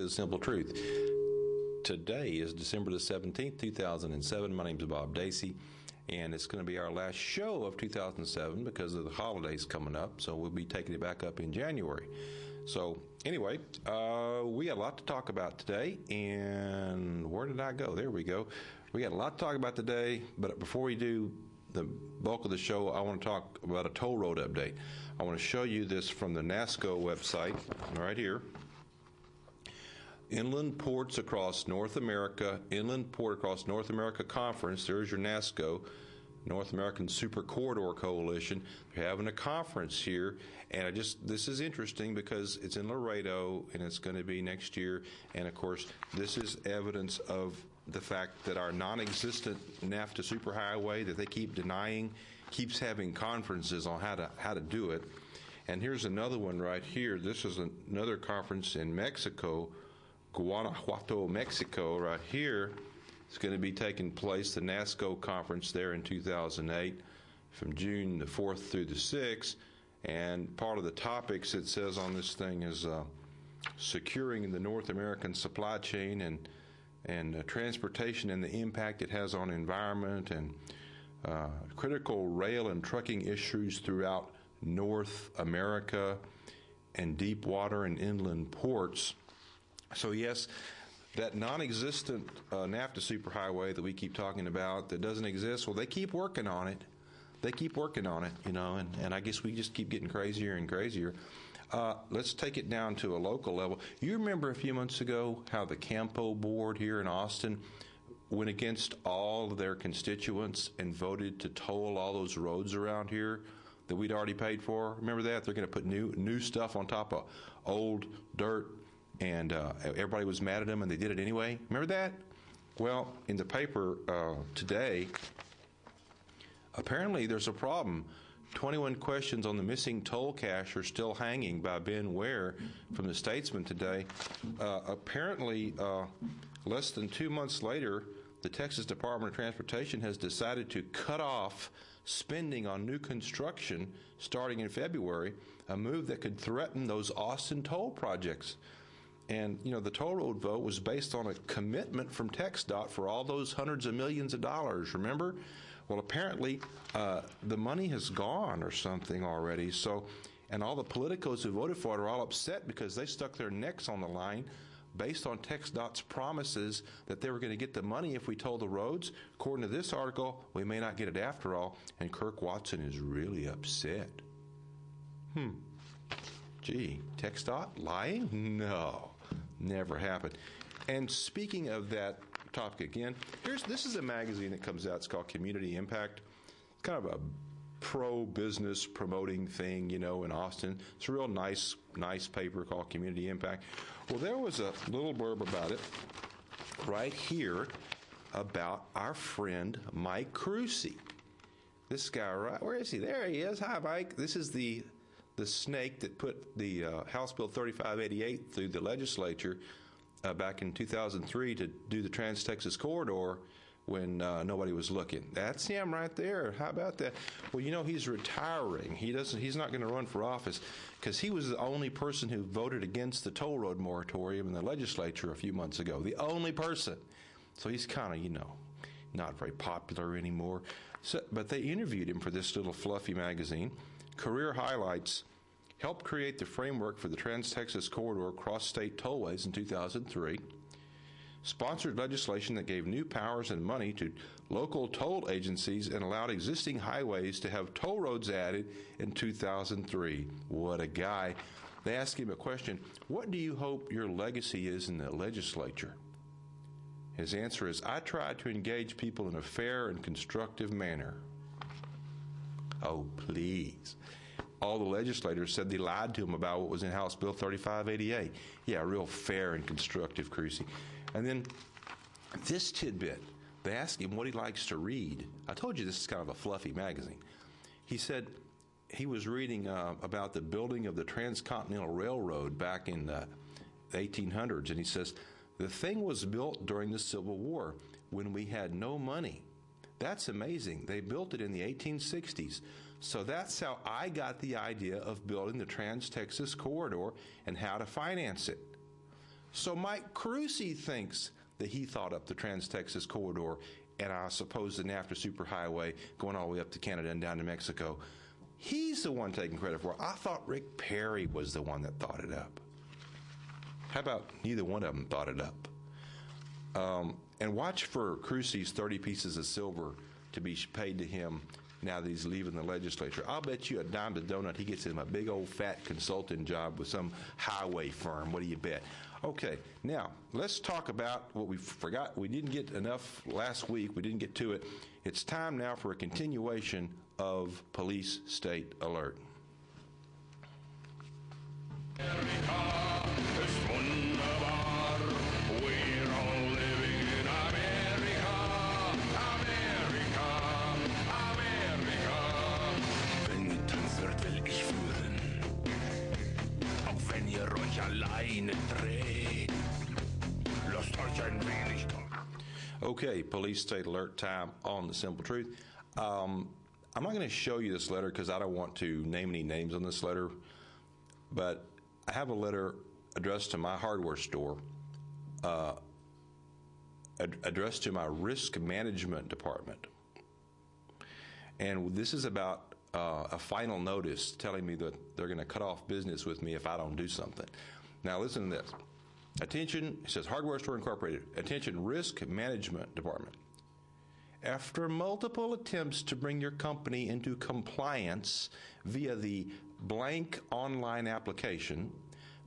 is the simple truth. Today is December the 17th, 2007. My name is Bob Dacy, and it's going to be our last show of 2007 because of the holidays coming up, so we'll be taking it back up in January. So anyway, we got a lot to talk about today, and where did I go? There we go. We got a lot to talk about today, but before we do the bulk of the show, I want to talk about a toll road update. I want to show you this from the NASCO website right here. Inland Ports Across North America, Inland Port Across North America Conference. There's your NASCO, North American Super Corridor Coalition. They're having a conference here, and this is interesting because it's in Laredo, and it's going to be next year. And of course, this is evidence of the fact that our non-existent NAFTA superhighway that they keep denying keeps having conferences on how to do it. And here's another one right here. This is another conference in Mexico, Guanajuato, Mexico, right here. It's going to be taking place, the NASCO conference there in 2008 from June the 4th through the 6th. And part of the topics it says on this thing is securing the North American supply chain and transportation and the impact it has on environment and critical rail and trucking issues throughout North America and deep water and inland ports. So yes, that non-existent NAFTA superhighway that we keep talking about that doesn't exist, well, they keep working on it. They keep working on it, and I guess we just keep getting crazier and crazier. Let's take it down to a local level. You remember a few months ago how the Campo board here in Austin went against all of their constituents and voted to toll all those roads around here that we'd already paid for? Remember that? They're going to put new stuff on top of old dirt, and everybody was mad at them, and they did it anyway. Remember that? Well, in the paper today, apparently there's a problem. 21 questions on the missing toll cash are still hanging by Ben Ware from the Statesman today. Apparently, less than 2 months later, the Texas Department of Transportation has decided to cut off spending on new construction starting in February, a move that could threaten those Austin toll projects. And, the toll road vote was based on a commitment from TxDOT for all those hundreds of millions of dollars, remember? Well, apparently, the money has gone or something already. So, and all the politicos who voted for it are all upset because they stuck their necks on the line based on TxDOT's promises that they were going to get the money if we toll the roads. According to this article, we may not get it after all, and Kirk Watson is really upset. Gee, TxDOT lying? No, never happened. And speaking of that topic again, this is a magazine that comes out. It's called Community Impact. It's kind of a pro-business promoting thing, in Austin. It's a real nice paper called Community Impact. Well, there was a little blurb about it right here about our friend Mike Crucy. This guy, right? Where is he? There he is. Hi, Mike. This is the snake that put the House Bill 3588 through the legislature back in 2003 to do the Trans-Texas Corridor when nobody was looking. That's him right there. How about that? Well, he's retiring. He's not going to run for office because he was the only person who voted against the toll road moratorium in the legislature a few months ago. The only person. So he's kind of, not very popular anymore. But they interviewed him for this little fluffy magazine. Career Highlights helped create the framework for the Trans-Texas Corridor cross-state tollways in 2003, sponsored legislation that gave new powers and money to local toll agencies and allowed existing highways to have toll roads added in 2003. What a guy. They asked him a question, what do you hope your legacy is in the legislature? His answer is, I try to engage people in a fair and constructive manner. Oh, please. All the legislators said they lied to him about what was in House Bill 3588. Yeah, real fair and constructive, Crucy. And then this tidbit, they asked him what he likes to read. I told you this is kind of a fluffy magazine. He said he was reading about the building of the Transcontinental Railroad back in the 1800s, and he says, the thing was built during the Civil War when we had no money. That's amazing. They built it in the 1860s. So that's how I got the idea of building the Trans-Texas Corridor and how to finance it. So Mike Carusi thinks that he thought up the Trans-Texas corridor, and I suppose the NAFTA superhighway going all the way up to Canada and down to Mexico. He's the one taking credit for it. I thought Rick Perry was the one that thought it up. How about neither one of them thought it up? And watch for Carusi's 30 pieces of silver to be paid to him now that he's leaving the legislature. I'll bet you a dime to donut he gets him a big old fat consulting job with some highway firm. What do you bet? Okay, now let's talk about what we forgot. We didn't get enough last week. We didn't get to it. It's time now for a continuation of Police State Alert. Okay, Police State Alert time on The Simple Truth. I'm not going to show you this letter because I don't want to name any names on this letter, but I have a letter addressed to my hardware store, addressed to my risk management department. And this is about a final notice telling me that they're going to cut off business with me if I don't do something. Now listen to this. Attention, it says Hardware Store Incorporated. Attention, Risk Management Department. After multiple attempts to bring your company into compliance via the blank online application,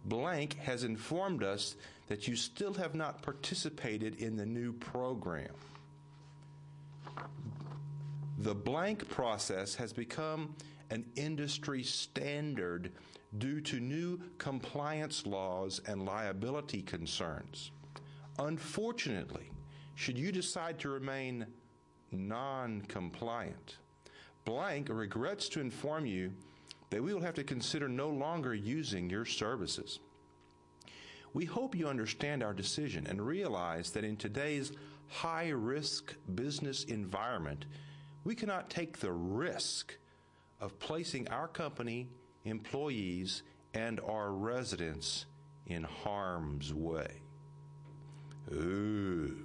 blank has informed us that you still have not participated in the new program. The blank process has become an industry standard due to new compliance laws and liability concerns. Unfortunately, should you decide to remain non-compliant, blank regrets to inform you that we will have to consider no longer using your services. We hope you understand our decision and realize that in today's high-risk business environment, we cannot take the risk of placing our company, employees, and our residents in harm's way. Ooh.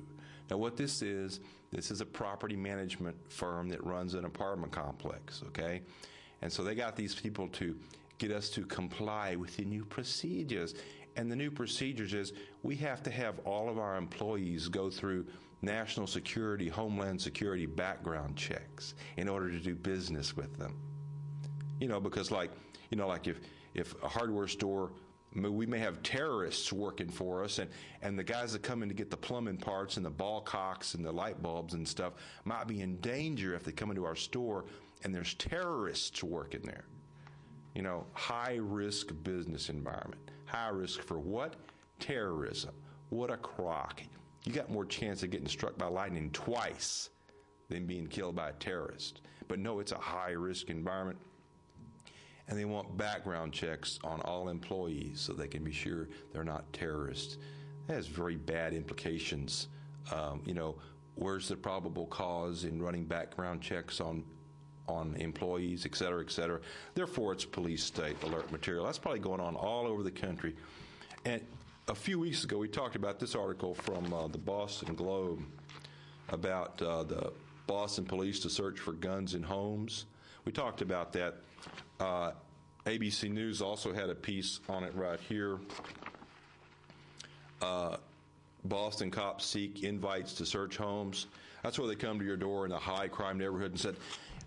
Now what this is a property management firm that runs an apartment complex, okay? And so they got these people to get us to comply with the new procedures. And the new procedures is we have to have all of our employees go through national security, homeland security background checks in order to do business with them. You know, because like if a hardware store, we may have terrorists working for us, and the guys that come in to get the plumbing parts and the ball cocks and the light bulbs and stuff might be in danger if they come into our store and there's terrorists working there. You know, high-risk business environment. High risk for what? Terrorism. What a crock. You got more chance of getting struck by lightning twice than being killed by a terrorist. But no, it's a high-risk environment. And they want background checks on all employees so they can be sure they're not terrorists. That has very bad implications. You know, where's the probable cause in running background checks on employees, et cetera, et cetera. Therefore, it's police state alert material. That's probably going on all over the country. And a few weeks ago, we talked about this article from the Boston Globe about the Boston police to search for guns in homes. We talked about that. ABC News also had a piece on it right here. Boston cops seek invites to search homes. That's where they come to your door in a high crime neighborhood and said,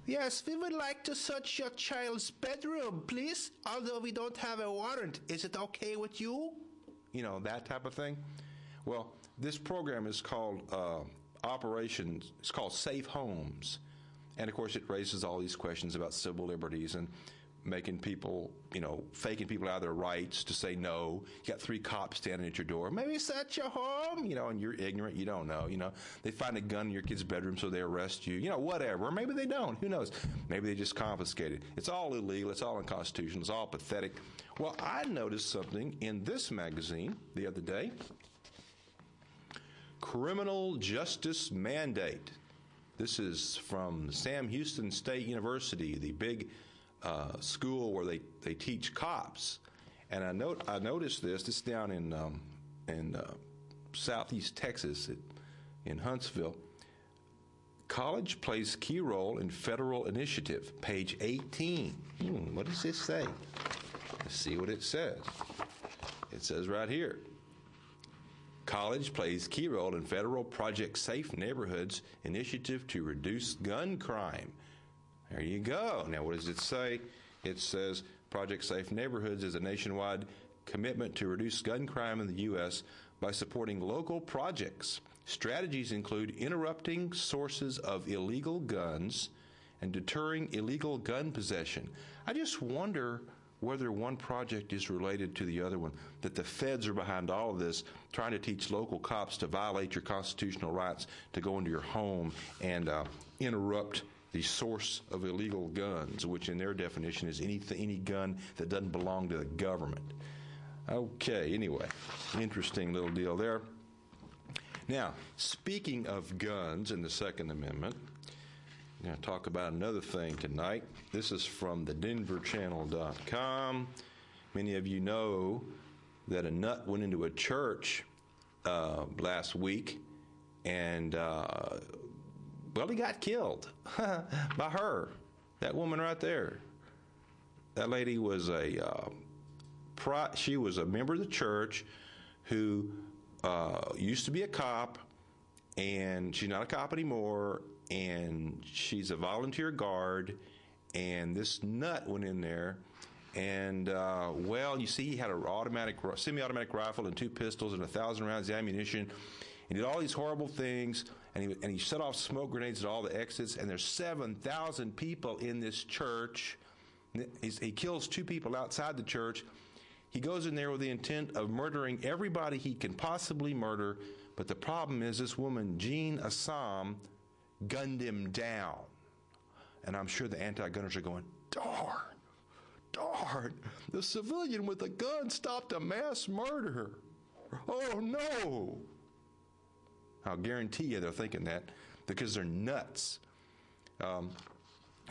"Yes, we would like to search your child's bedroom, please, although we don't have a warrant. Is it okay with you?" You know, that type of thing. Well, this program is called it's called Safe Homes. And of course, it raises all these questions about civil liberties and making people, you know, faking people out of their rights to say no. You got 3 cops standing at your door. Maybe search your home, you know, and you're ignorant. You don't know, you know. They find a gun in your kid's bedroom, so they arrest you. You know, whatever. Or maybe they don't. Who knows? Maybe they just confiscate it. It's all illegal. It's all unconstitutional. It's all pathetic. Well, I noticed something in this magazine the other day. Criminal Justice Mandate. This is from Sam Houston State University, the big school where they teach cops. And I noticed this. This is down in in southeast Texas in Huntsville. College plays key role in federal initiative, page 18. What does this say? Let's see what it says. It says right here, college plays key role in federal Project Safe Neighborhoods initiative to reduce gun crime. There you go. Now, what does it say? It says Project Safe Neighborhoods is a nationwide commitment to reduce gun crime in the U.S. by supporting local projects. Strategies include interrupting sources of illegal guns and deterring illegal gun possession. I just wonder whether one project is related to the other one, that the feds are behind all of this, trying to teach local cops to violate your constitutional rights to go into your home and interrupt the source of illegal guns, which in their definition is any gun that doesn't belong to the government. Okay, anyway, interesting little deal there. Now, speaking of guns and the Second Amendment, I'm going to talk about another thing tonight. This is from thedenverchannel.com. Many of you know that a nut went into a church last week, and, well, he got killed by her, that woman right there. That lady was she was a member of the church who used to be a cop, and she's not a cop anymore, and she's a volunteer guard, and this nut went in there, and, well, you see, he had an semi-automatic rifle and 2 pistols and 1,000 rounds of ammunition, and did all these horrible things, and he set off smoke grenades at all the exits, and there's 7,000 people in this church. He kills 2 people outside the church. He goes in there with the intent of murdering everybody he can possibly murder, but the problem is this woman, Jean Assam, gunned him down. And I'm sure the anti-gunners are going, darn, the civilian with a gun stopped a mass murder. Oh, no. I'll guarantee you they're thinking that because they're nuts.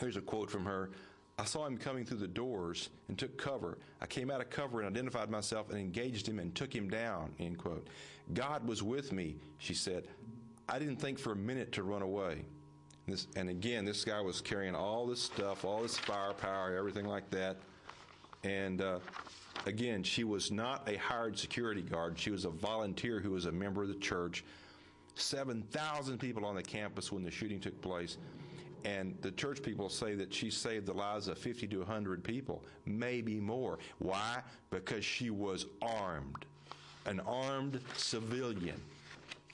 Here's a quote from her. I saw him coming through the doors and took cover. I came out of cover and identified myself and engaged him and took him down, end quote. God was with me, she said. I didn't think for a minute to run away. And again, this guy was carrying all this stuff, all this firepower, everything like that. And again, she was not a hired security guard. She was a volunteer who was a member of the church. 7,000 people on the campus when the shooting took place. And the church people say that she saved the lives of 50 to 100 people, maybe more. Why? Because she was armed. An armed civilian.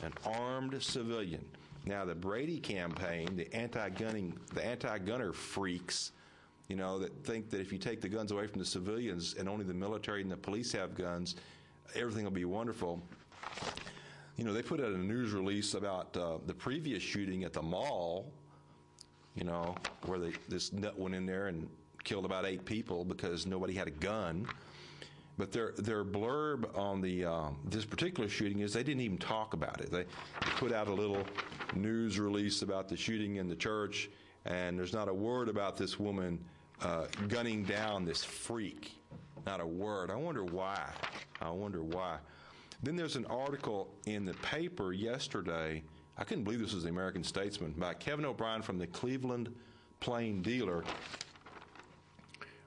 An armed civilian. Now, the Brady campaign, the anti-gunner freaks, you know, that think that if you take the guns away from the civilians and only the military and the police have guns, everything will be wonderful. You know, they put out a news release about the previous shooting at the mall, you know, where this nut went in there and killed about 8 people because nobody had a gun. But their blurb on the this particular shooting is they didn't even talk about it. They put out a little news release about the shooting in the church, and there's not a word about this woman gunning down this freak. Not a word. I wonder why. Then there's an article in the paper yesterday. I couldn't believe this was the American Statesman, by Kevin O'Brien from the Cleveland Plain Dealer.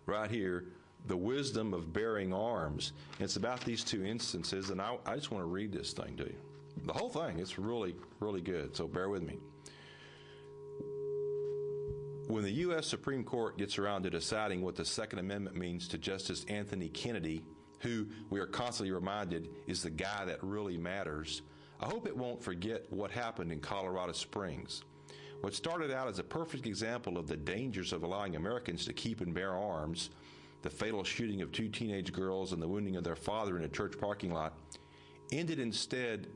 Right here, the wisdom of bearing arms. It's about these 2 instances, and I just want to read this thing to you. The whole thing, it's really, really good, so bear with me. When the U.S. Supreme Court gets around to deciding what the Second Amendment means to Justice Anthony Kennedy, who we are constantly reminded is the guy that really matters, I hope it won't forget what happened in Colorado Springs. What started out as a perfect example of the dangers of allowing Americans to keep and bear arms, the fatal shooting of 2 teenage girls and the wounding of their father in a church parking lot, ended instead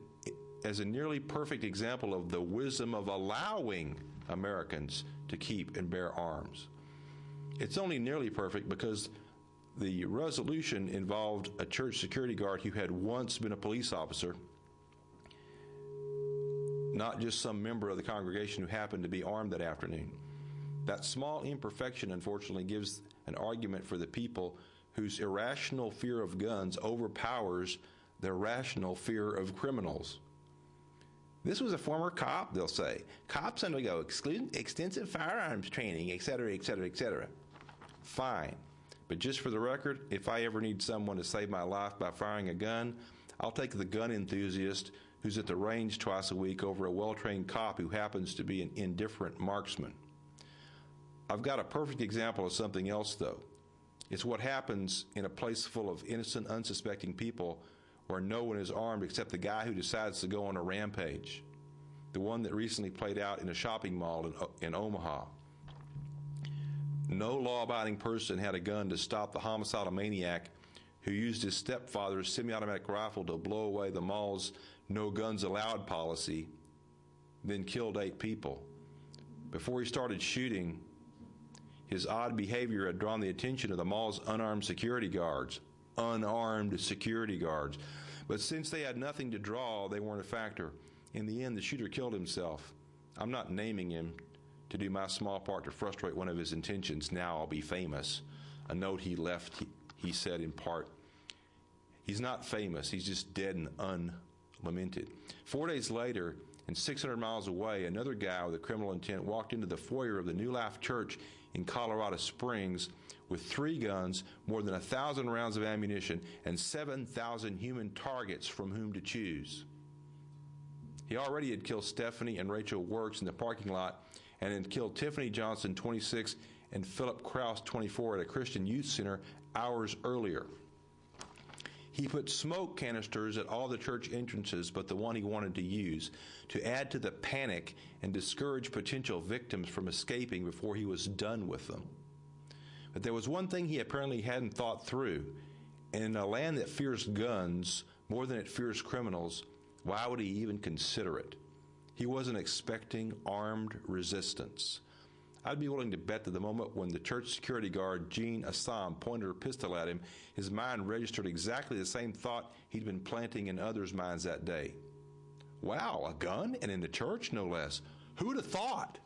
as a nearly perfect example of the wisdom of allowing Americans to keep and bear arms. It's only nearly perfect because the resolution involved a church security guard who had once been a police officer, not just some member of the congregation who happened to be armed that afternoon. That small imperfection, unfortunately, gives an argument for the people whose irrational fear of guns overpowers their rational fear of criminals. This was a former cop, they'll say. Cops undergo extensive firearms training, etc., etc., etc. Fine. But just for the record, if I ever need someone to save my life by firing a gun, I'll take the gun enthusiast who's at the range twice a week over a well-trained cop who happens to be an indifferent marksman. I've got a perfect example of something else, though. It's what happens in a place full of innocent, unsuspecting people where no one is armed except the guy who decides to go on a rampage. The one that recently played out in a shopping mall in Omaha. No law-abiding person had a gun to stop the homicidal maniac who used his stepfather's semi-automatic rifle to blow away the mall's no guns allowed policy, then killed 8 people. Before he started shooting, his odd behavior had drawn the attention of the mall's unarmed security guards. Unarmed security guards. But since they had nothing to draw, they weren't a factor. In the end, the shooter killed himself. I'm not naming him to do my small part to frustrate one of his intentions. Now I'll be famous. A note he left, he said in part, he's not famous, he's just dead and unlamented. 4 days later, and 600 miles away, another guy with a criminal intent walked into the foyer of the New Life Church in Colorado Springs with 3 guns, more than 1,000 rounds of ammunition, and 7,000 human targets from whom to choose. He already had killed Stephanie and Rachel Works in the parking lot and had killed Tiffany Johnson, 26, and Philip Kraus, 24, at a Christian youth center hours earlier. He put smoke canisters at all the church entrances but the one he wanted to use to add to the panic and discourage potential victims from escaping before he was done with them. But there was one thing he apparently hadn't thought through. And in a land that fears guns more than it fears criminals, why would he even consider it? He wasn't expecting armed resistance. I'd be willing to bet that the moment when the church security guard, Jean Assam, pointed her pistol at him, his mind registered exactly the same thought he'd been planting in others' minds that day. Wow, a gun? And in the church, no less. Who'd have thought?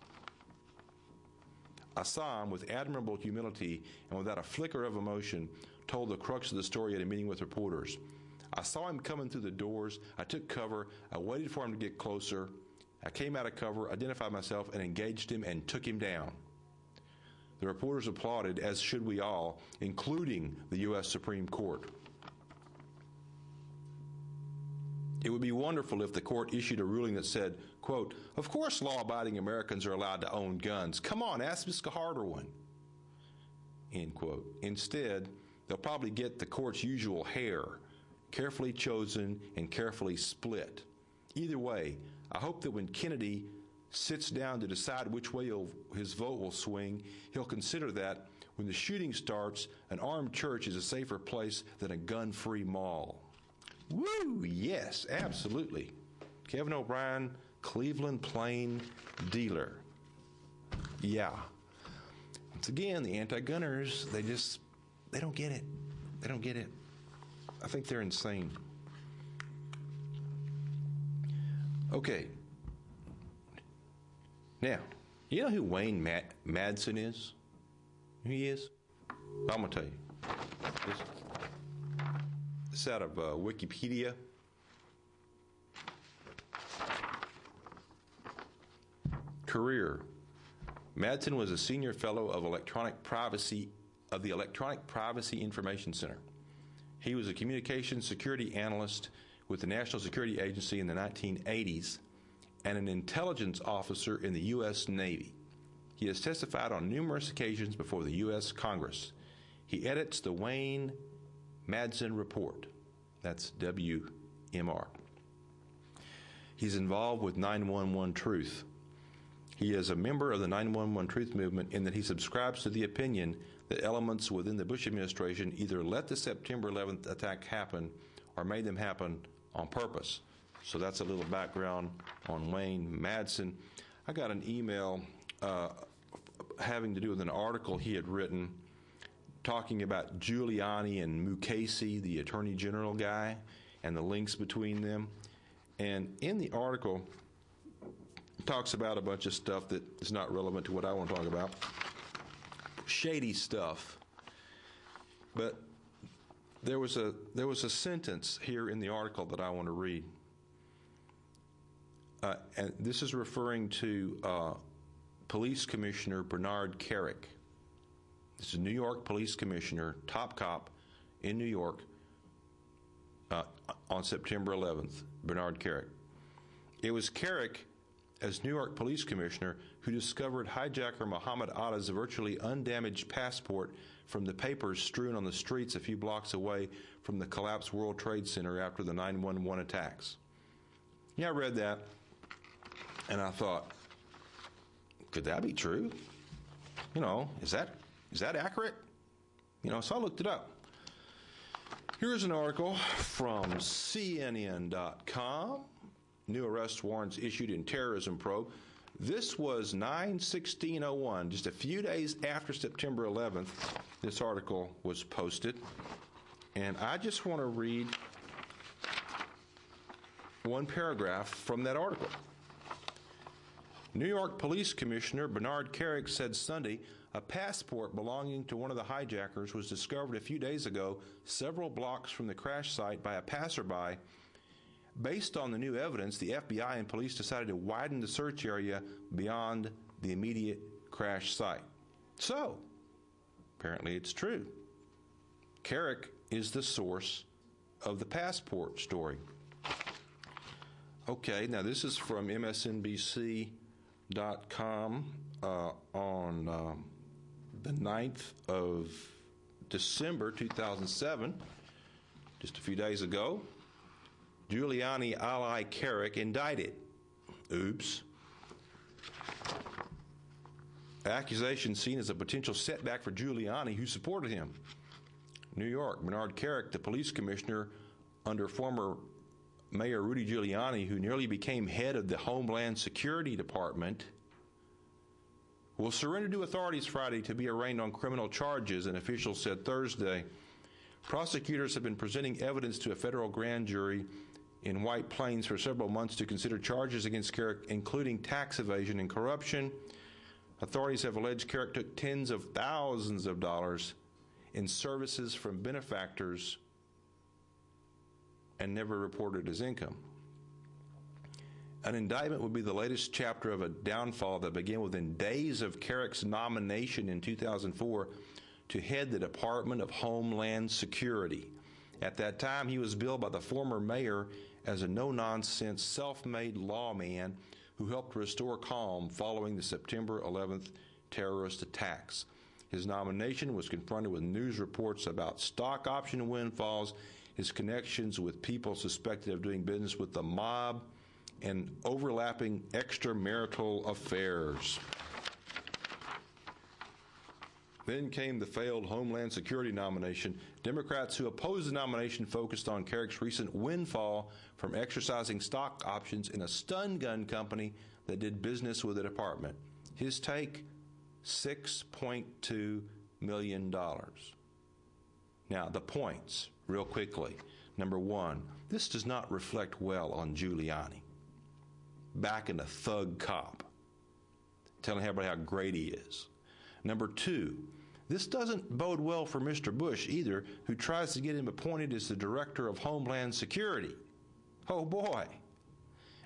Assam, with admirable humility and without a flicker of emotion, told the crux of the story at a meeting with reporters. I saw him coming through the doors. I took cover. I waited for him to get closer. I came out of cover, identified myself, and engaged him and took him down. The reporters applauded, as should we all, including the U.S. Supreme Court. It would be wonderful if the court issued a ruling that said, quote, "Of course law-abiding Americans are allowed to own guns. Come on, ask Mr. Harderwin," end quote. Instead, they'll probably get the court's usual hair, carefully chosen and carefully split. Either way, I hope that when Kennedy sits down to decide which way his vote will swing, he'll consider that when the shooting starts, an armed church is a safer place than a gun-free mall. Woo! Yes, absolutely. Kevin O'Brien, Cleveland Plain dealer. Yeah. Once again, the anti-gunners, they don't get it. They don't get it. I think they're insane. Okay. Now, you know who Wayne Madsen is? Who he is? I'm going to tell you. This is out of Wikipedia. Career. Madsen was a senior fellow of the Electronic Privacy Information Center. He was a communications security analyst with the National Security Agency in the 1980s and an intelligence officer in the U.S. Navy. He has testified on numerous occasions before the U.S. Congress. He edits the Wayne Madsen Report. That's WMR. He's involved with 911 Truth. He is a member of the 911 Truth movement in that he subscribes to the opinion that elements within the Bush administration either let the September 11th attack happen or made them happen on purpose. So that's a little background on Wayne Madsen. I got an email having to do with an article he had written talking about Giuliani and Mukasey, the Attorney General guy, and the links between them. And in the article, it talks about a bunch of stuff that is not relevant to what I want to talk about. Shady stuff. But there was a sentence here in the article that I want to read. And this is referring to Police Commissioner Bernard Kerik. This is New York Police Commissioner, top cop in New York on September 11th, Bernard Kerik. It was Kerik, as New York Police Commissioner, who discovered hijacker Muhammad Atta's virtually undamaged passport from the papers strewn on the streets a few blocks away from the collapsed World Trade Center after the 9/11 attacks. Yeah, I read that, and I thought, could that be true? You know, is that accurate? You know, so I looked it up. Here's an article from CNN.com. New arrest warrants issued in terrorism probe. This was 9/16/01, just a few days after September 11th. This article was posted, and I just want to read one paragraph from that article. New York Police Commissioner Bernard Kerik said Sunday a passport belonging to one of the hijackers was discovered a few days ago several blocks from the crash site by a passerby. Based on the new evidence, the FBI and police decided to widen the search area beyond the immediate crash site. So, apparently it's true. Kerik is the source of the passport story. Okay, now this is from MSNBC.com on the 9th of December 2007, just a few days ago. Giuliani ally Kerik indicted. Oops. Accusation seen as a potential setback for Giuliani, who supported him. New York, Bernard Kerik, the police commissioner under former Mayor Rudy Giuliani, who nearly became head of the Homeland Security Department, will surrender to authorities Friday to be arraigned on criminal charges, an official said Thursday. Prosecutors have been presenting evidence to a federal grand jury in White Plains for several months to consider charges against Kerik, including tax evasion and corruption. Authorities have alleged Kerik took tens of thousands of dollars in services from benefactors and never reported his income. An indictment would be the latest chapter of a downfall that began within days of Kerik's nomination in 2004 to head the Department of Homeland Security. At that time, he was billed by the former mayor as a no-nonsense, self-made lawman who helped restore calm following the September 11th terrorist attacks. His nomination was confronted with news reports about stock option windfalls, his connections with people suspected of doing business with the mob, and overlapping extramarital affairs. Then came the failed Homeland Security nomination. Democrats who opposed the nomination focused on Kerik's recent windfall from exercising stock options in a stun gun company that did business with the department. His take, $6.2 million. Now, the points, real quickly. Number one, this does not reflect well on Giuliani. Back in a thug cop, telling everybody how great he is. Number two, this doesn't bode well for Mr. Bush either, who tries to get him appointed as the Director of Homeland Security. Oh boy.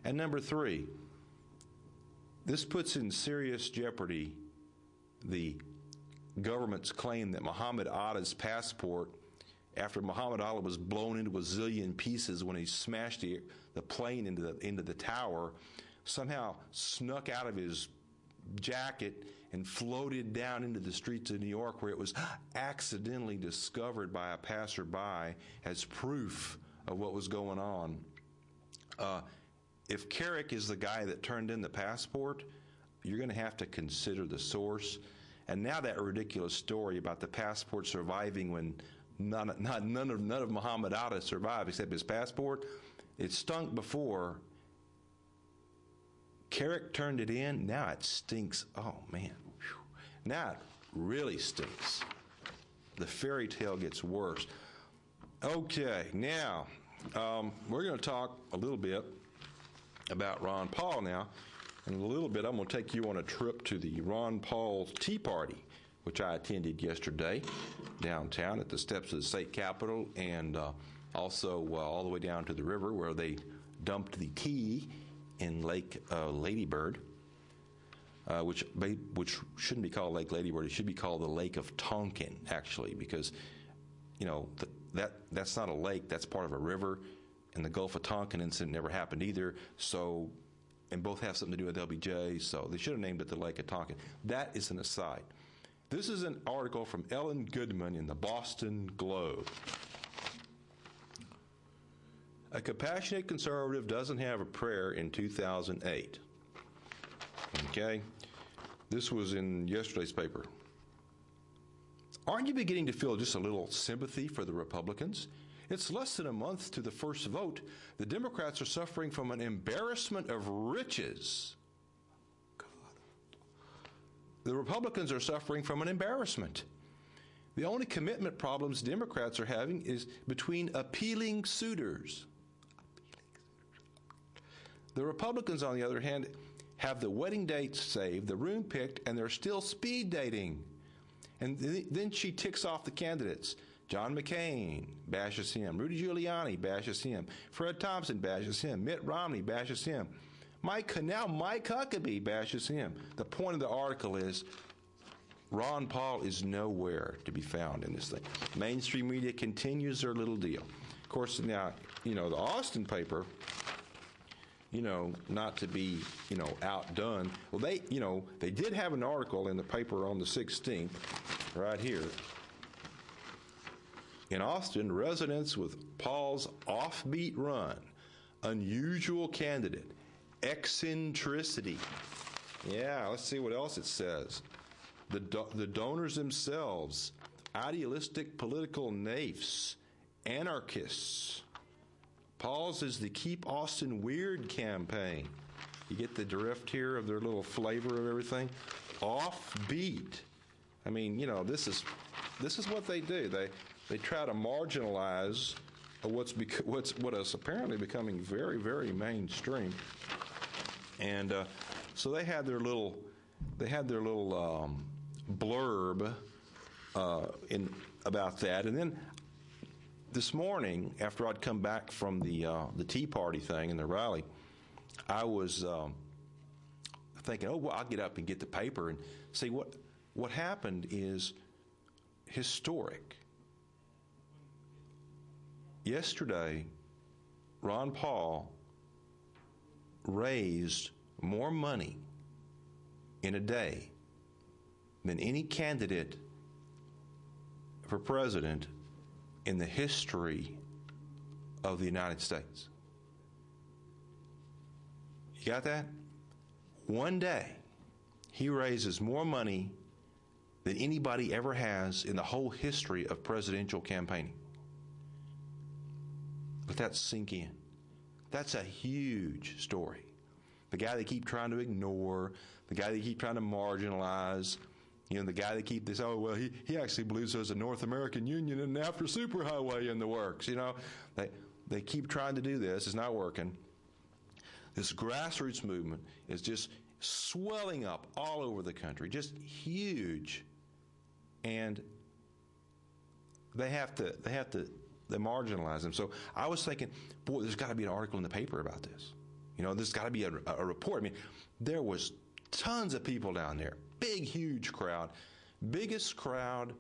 And number three, this puts in serious jeopardy the government's claim that Muhammad Atta's passport, after Muhammad Atta was blown into a zillion pieces when he smashed the plane into the tower, somehow snuck out of his jacket and floated down into the streets of New York, where it was accidentally discovered by a passerby as proof of what was going on. If Kerik is the guy that turned in the passport, you're going to have to consider the source. And now that ridiculous story about the passport surviving when none of Muhammad Atta survived except his passport, it stunk before. Kerik turned it in. Now it stinks. Oh, man. Whew. Now it really stinks. The fairy tale gets worse. Okay, now we're going to talk a little bit about Ron Paul now. In a little bit, I'm going to take you on a trip to the Ron Paul Tea Party which I attended yesterday downtown at the steps of the state capitol, and also all the way down to the river where they dumped the tea in Lake Lady Bird, which shouldn't be called Lake Lady Bird. It should be called the Lake of Tonkin, actually, because that's not a lake. That's part of a river, and the Gulf of Tonkin incident never happened either. So, and both have something to do with LBJ. So they should have named it the Lake of Tonkin. That is an aside. This is an article from Ellen Goodman in the Boston Globe. A compassionate conservative doesn't have a prayer in 2008. Okay? This was in yesterday's paper. Aren't you beginning to feel just a little sympathy for the Republicans? It's less than a month to the first vote. The Democrats are suffering from an embarrassment of riches. The Republicans are suffering from an embarrassment. The only commitment problems Democrats are having is between appealing suitors. The Republicans, on the other hand, have the wedding dates saved, the room picked, and they're still speed dating. And then she ticks off the candidates. John McCain bashes him. Rudy Giuliani bashes him. Fred Thompson bashes him. Mitt Romney bashes him. Mike Huckabee bashes him. The point of the article is Ron Paul is nowhere to be found in this thing. Mainstream media continues their little deal. Of course, now, the Austin paper, not to be, outdone. Well, they did have an article in the paper on the 16th, right here. In Austin, residents with Paul's offbeat run, unusual candidate, eccentricity. Yeah, let's see what else it says. The donors themselves, idealistic political naifs, anarchists. Paul's is the Keep Austin Weird campaign. You get the drift here of their little flavor of everything. Offbeat. I mean, this is what they do. They try to marginalize what is apparently becoming very, very mainstream. And so they had their little blurb about that, and then this morning, after I'd come back from the Tea Party thing and the rally, I was thinking, well, I'll get up and get the paper and see what happened is historic. Yesterday, Ron Paul raised more money in a day than any candidate for president in the history of the United States. You got that? One day, he raises more money than anybody ever has in the whole history of presidential campaigning. Let that sink in. That's a huge story. The guy they keep trying to ignore, the guy they keep trying to marginalize, the guy they keep this, he actually believes there's a North American Union and an after superhighway in the works. They keep trying to do this. It's not working. This grassroots movement is just swelling up all over the country, just huge. And they marginalize them. So I was thinking, boy, there's got to be an article in the paper about this. There's got to be a report. I mean, there was tons of people down there. Big, huge crowd. Biggest crowd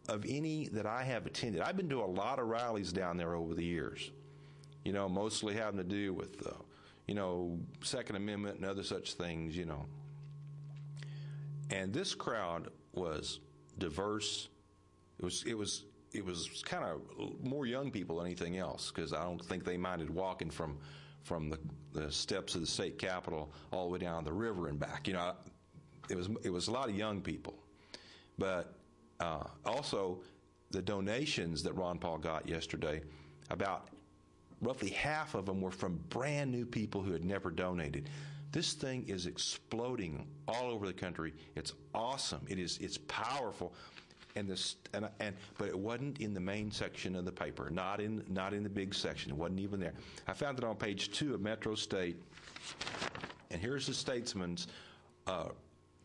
of any that I have attended. I've been to a lot of rallies down there over the years, mostly having to do with, Second Amendment and other such things, And this crowd was diverse. It was kind of more young people than anything else, because I don't think they minded walking from the steps of the state capitol all the way down the river and back. It was a lot of young people, but also the donations that Ron Paul got yesterday, about roughly half of them were from brand new people who had never donated. This thing is exploding all over the country. It's awesome. It's powerful. But it wasn't in the main section of the paper, not in the big section. It wasn't even there. I found it on page 2 of Metro State, and here's the Statesman's.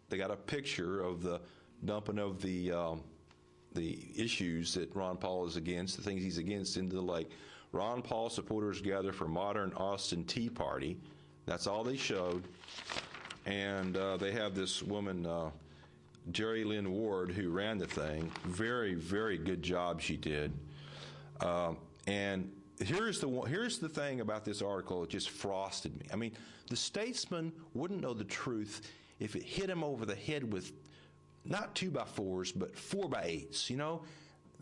They got a picture of the dumping of the issues that Ron Paul is against, the things he's against, into the lake. Ron Paul supporters gather for modern Austin Tea Party. That's all they showed. And they have this woman, Jerry Lynn Ward, who ran the thing. Very, very good job she did. And here's the thing about this article. It just frosted me. I mean, the Statesman wouldn't know the truth if it hit him over the head with not 2x4s, but 4x8s. You know,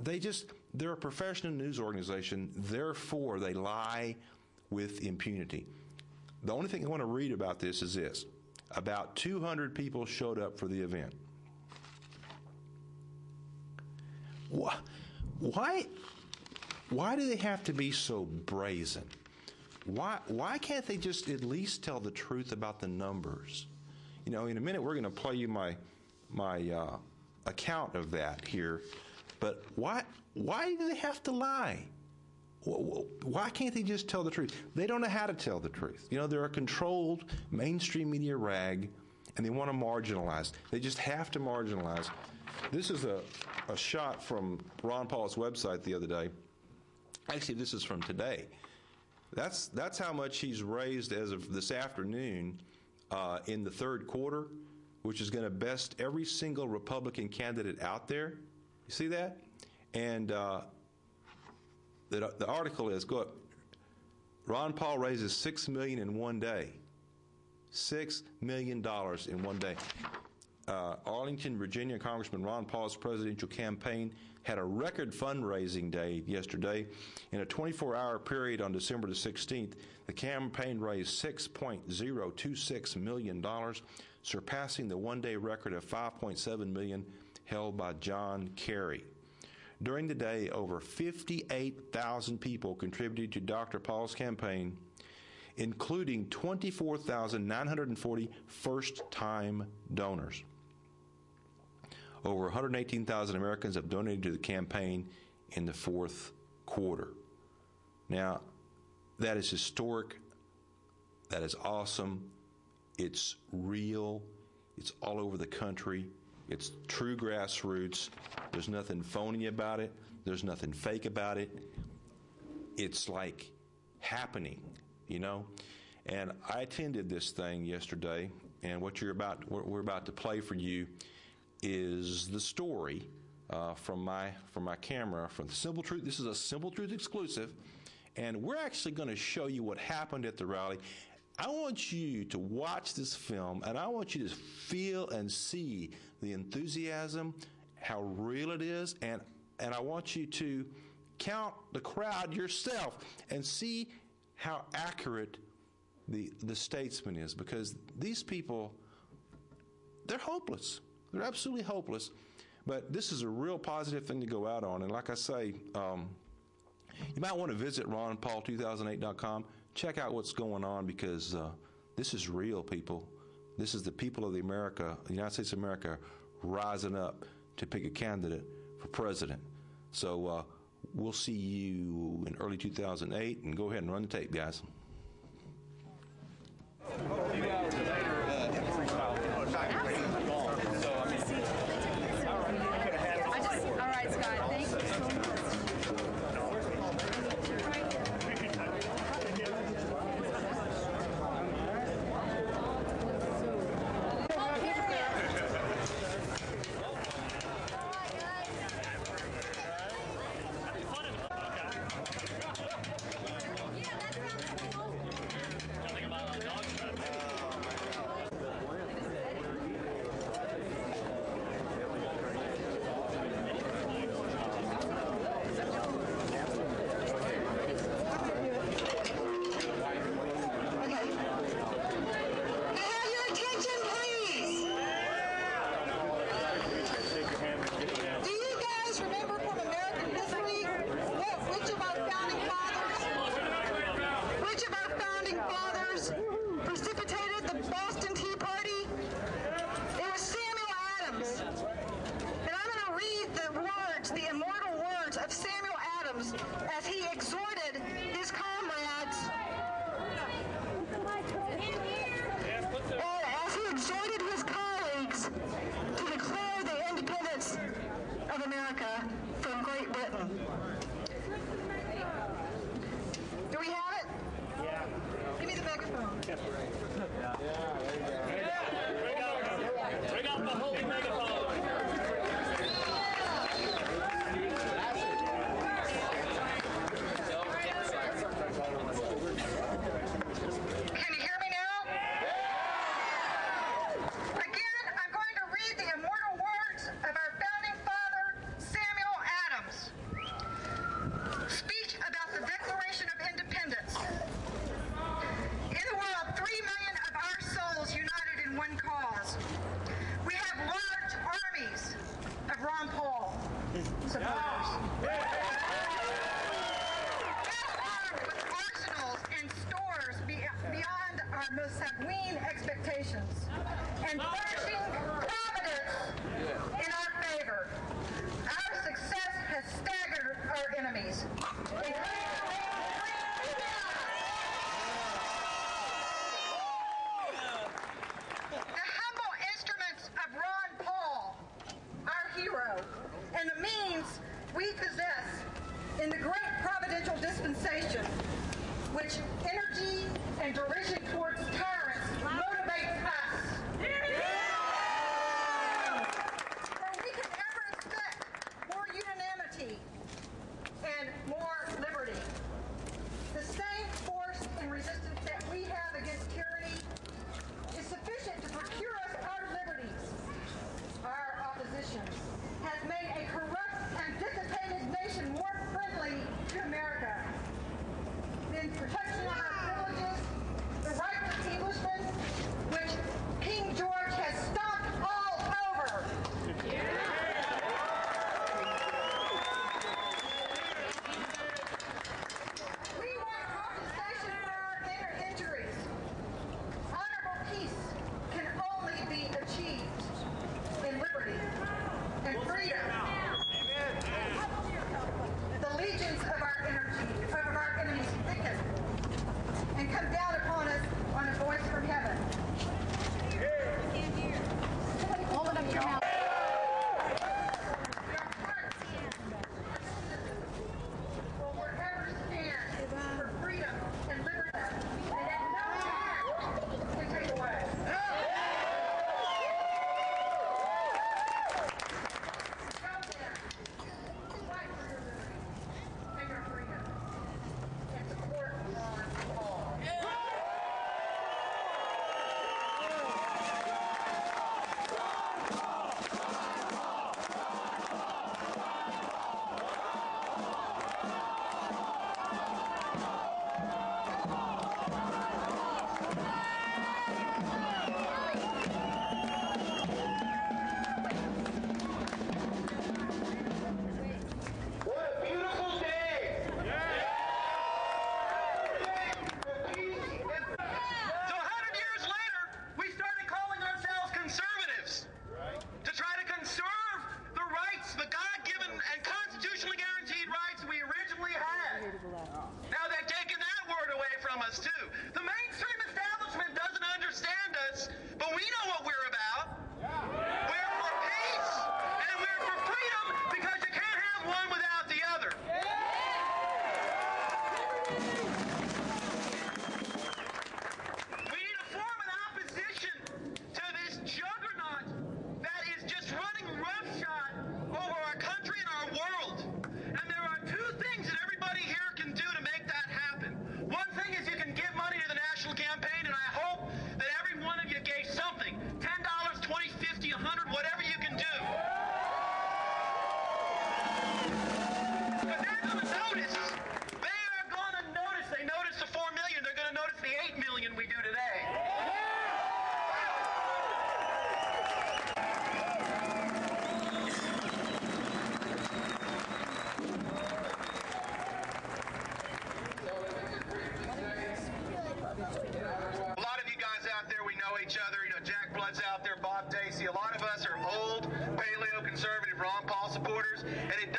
they're a professional news organization. Therefore, they lie with impunity. The only thing I want to read about this is this. About 200 people showed up for the event. Why do they have to be so brazen? Why can't they just at least tell the truth about the numbers? You know, in a minute we're going to play you my account of that here, but why do they have to lie? Why can't they just tell the truth? They don't know how to tell the truth. You know, they're a controlled mainstream media rag, and they want to marginalize. They just have to marginalize. This is a shot from Ron Paul's website the other day. Actually, this is from today. That's how much he's raised as of this afternoon in the third quarter, which is going to best every single Republican candidate out there. You see that? And the article is, go up. Ron Paul raises $6 million in one day. $6 million in one day. Arlington, Virginia Congressman Ron Paul's presidential campaign had a record fundraising day yesterday. In a 24-hour period on December the 16th, the campaign raised $6.026 million, surpassing the one-day record of $5.7 million held by John Kerry. During the day, over 58,000 people contributed to Dr. Paul's campaign, including 24,940 first-time donors. Over 118,000 Americans have donated to the campaign in the fourth quarter. Now, that is historic. That is awesome. It's real. It's all over the country. It's true grassroots. There's nothing phony about it. There's nothing fake about it. It's like happening, you know. And I attended this thing yesterday, and what we're about to play for you is the story from my camera from the Simple Truth. This is a Simple Truth exclusive, and we're actually going to show you what happened at the rally. I want you to watch this film, and I want you to feel and see the enthusiasm, how real it is, and I want you to count the crowd yourself and see how accurate the Statesman is, because these people, they're hopeless. They're absolutely hopeless. But this is a real positive thing to go out on. And like I say, you might want to visit ronpaul2008.com. Check out what's going on, because this is real, people. This is the people of the United States of America, rising up to pick a candidate for president. So we'll see you in early 2008, and go ahead and run the tape, guys. All right, Scott, thank you so much. about Dacy. A lot of us are old paleo-conservative Ron Paul supporters, and it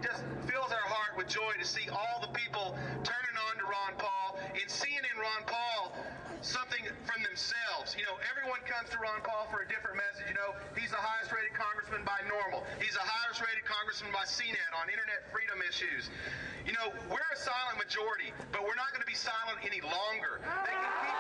just fills our heart with joy to see all the people turning on to Ron Paul and seeing in Ron Paul something from themselves. You know, everyone comes to Ron Paul for a different message. You know, he's the highest rated congressman by Normal. He's the highest rated congressman by CNET on internet freedom issues. You know, we're a silent majority, but we're not going to be silent any longer. They can keep...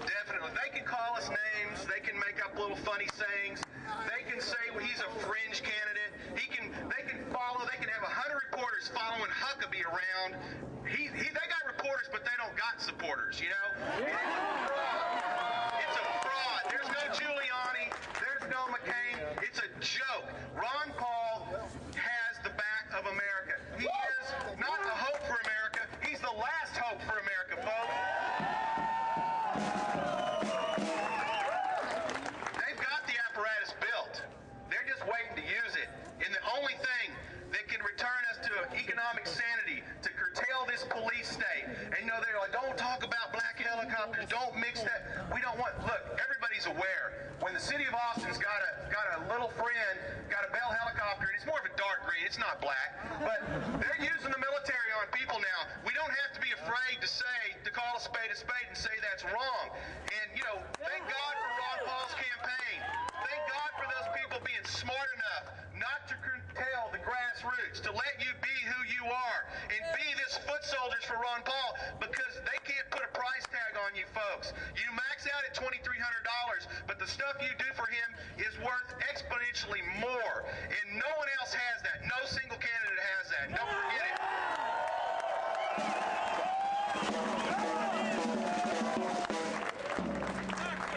Definitely. They can call us names. They can make up little funny sayings. They can say he's a fringe candidate. They can follow. They can have 100 reporters following Huckabee around. They got reporters, but they don't got supporters. You know. It's a fraud. There's no Giuliani. There's no McCain. It's a joke. Ron Paul has the back of America. He is not a hope for America. He's the last hope for America, folks. They've got the apparatus built. They're just waiting to use it. And the only thing that can return us to economic sanity, to curtail this police state. And you know, they're like, don't talk about black helicopters, don't mix that. We don't want, look, everybody's aware. When the city of Austin's got a little friend, got a Bell helicopter, and it's more of a dark green, it's not black, but they're using the military on people now. We don't have to be afraid to call a spade and say that's wrong. And, you know, thank God for Ron Paul's campaign. Thank God for those people being smart enough not to curtail the grassroots, to let you be who you are, and be this foot soldiers for Ron Paul, because they can't put a price tag on you folks. You max out at $2,300, but the stuff you do for him is worth exponentially more, and no one else has that. No single candidate has that. Don't forget it.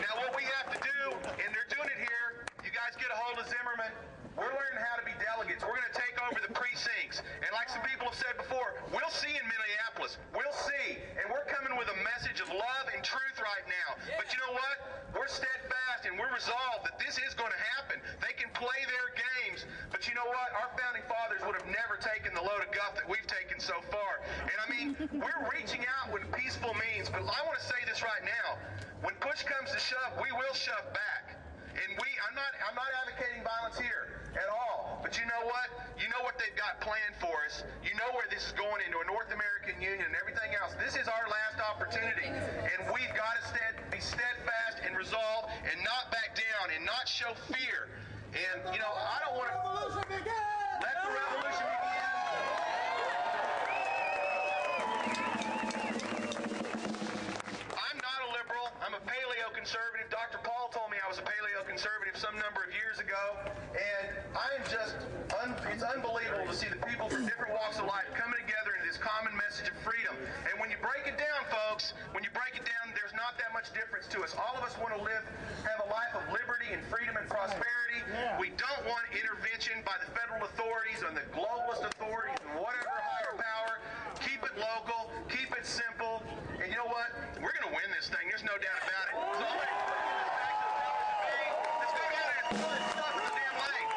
Now what we have to do, and they're doing it here, you guys get a hold of Zimmerman. We're learning how to be delegates. We're going to take over the precincts. And like some people have said before, we'll see in Minneapolis. We'll see. And we're coming with a message of love and truth right now. But you know what? We're steadfast and we're resolved that this is going to happen. They can play their games. But you know what? Our founding fathers would have never taken the load of guff that we've taken so far. And I mean, we're reaching out with peaceful means. But I want to say this right now. When push comes to shove, we will shove back. And I'm not advocating violence here at all. But you know what? You know what they've got planned for us. You know where this is going into a North American Union and everything else. This is our last opportunity. And we've got to be steadfast and resolved and not back down and not show fear. And, you know, I don't want to... Let the revolution begin. I'm not a liberal. I'm a paleo-conservative. Dr. Paul told me I was a paleo-conservative some number of years ago, and I'm just, it's unbelievable to see the people from different walks of life coming together in this common message of freedom. And when you break it down, folks, when you break it down, there's not that much difference to us. All of us want to have a life of liberty and freedom and prosperity. Yeah. We don't want intervention by the federal authorities and the globalist authorities and whatever higher power. Keep it local, keep it simple, and you know what? We're going to win this thing. There's no doubt about it. So I'm going to let's go down there and pull this stuff in the damn lane.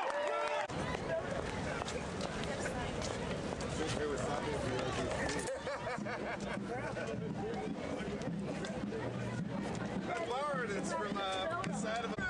Lord, it's from the side of the...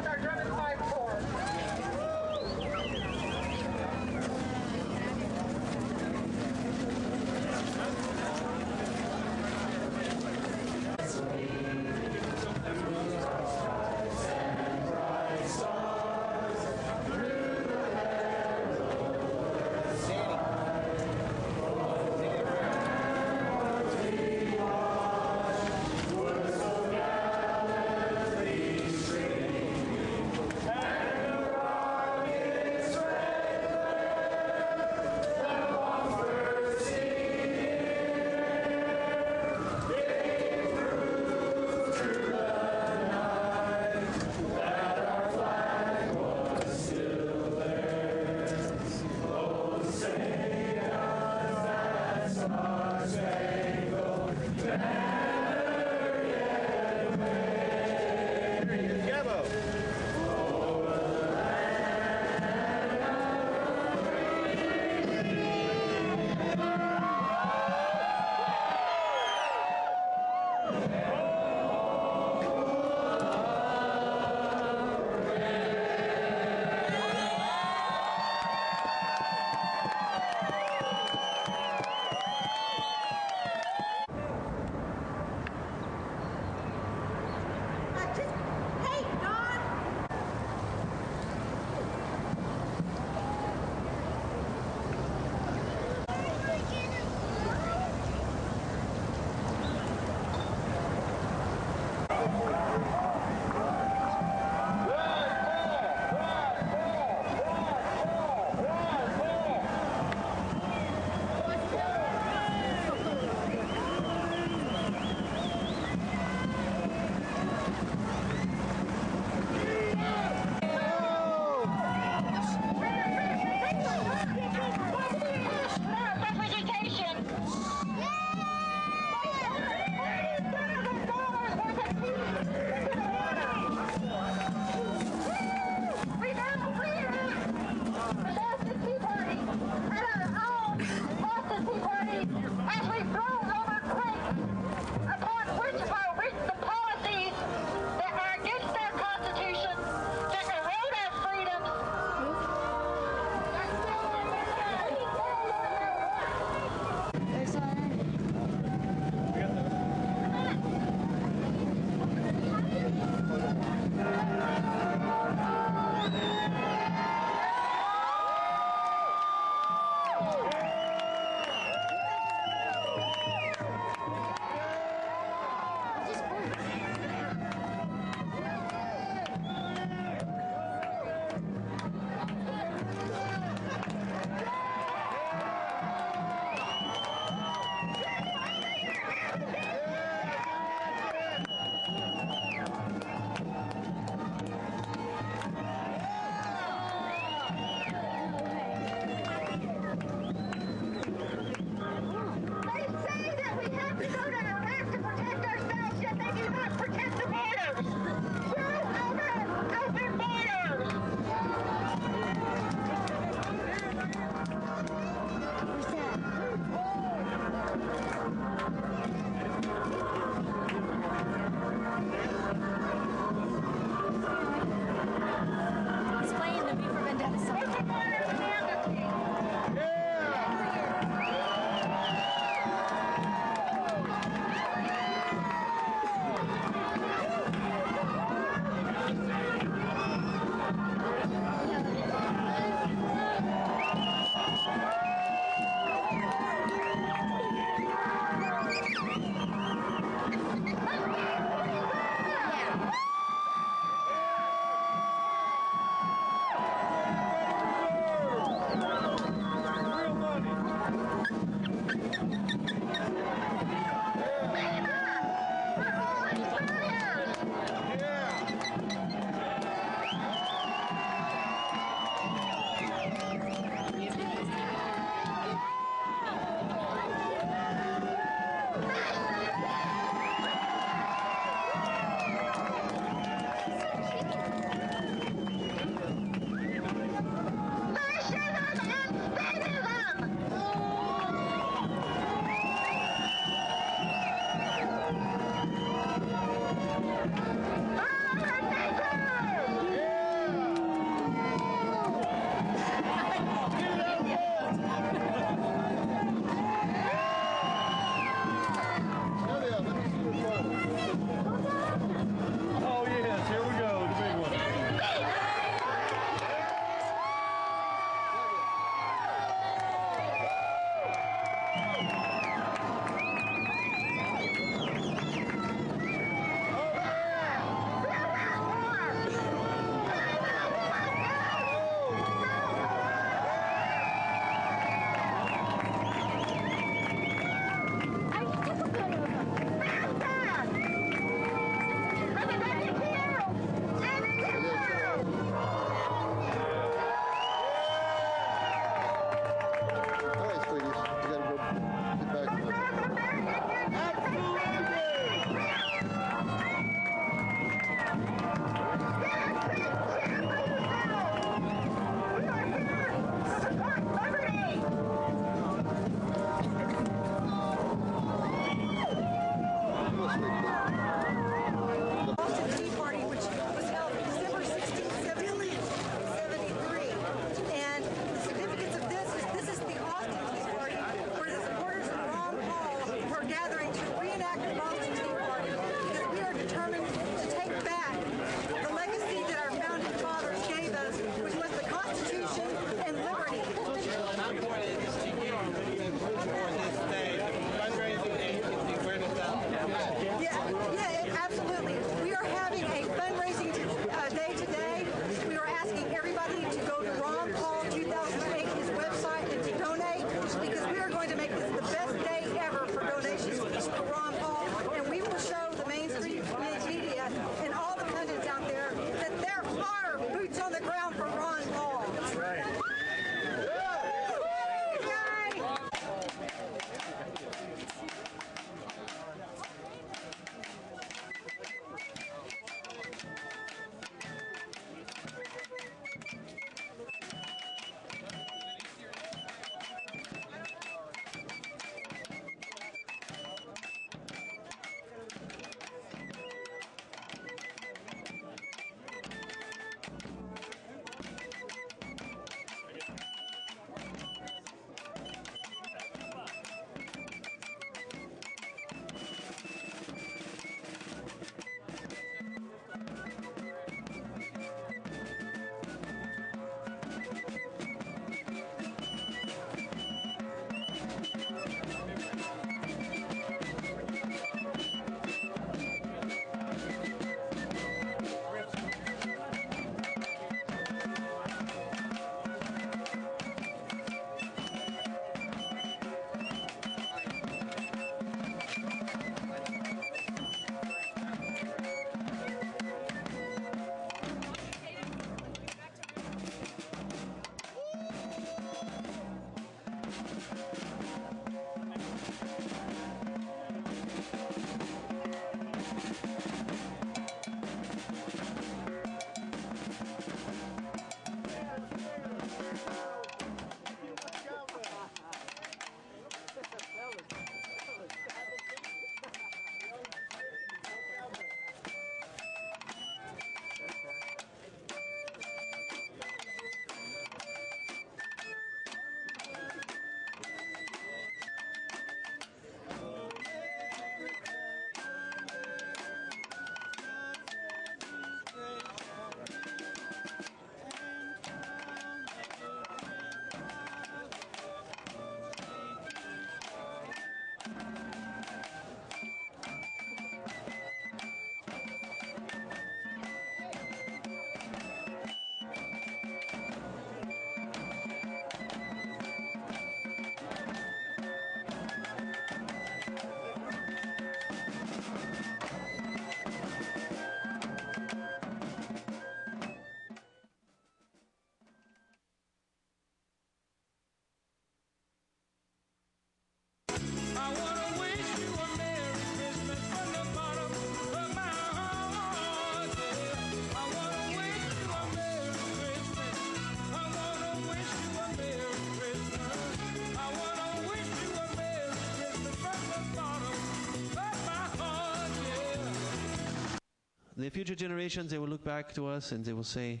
the future generations, they will look back to us and they will say,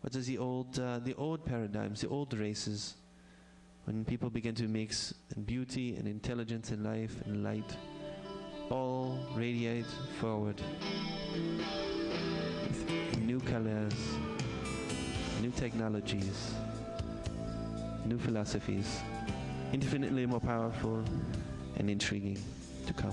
what is the old paradigms, the old races, when people begin to mix beauty and intelligence and life and light, all radiate forward with new colors, new technologies, new philosophies, infinitely more powerful and intriguing to come.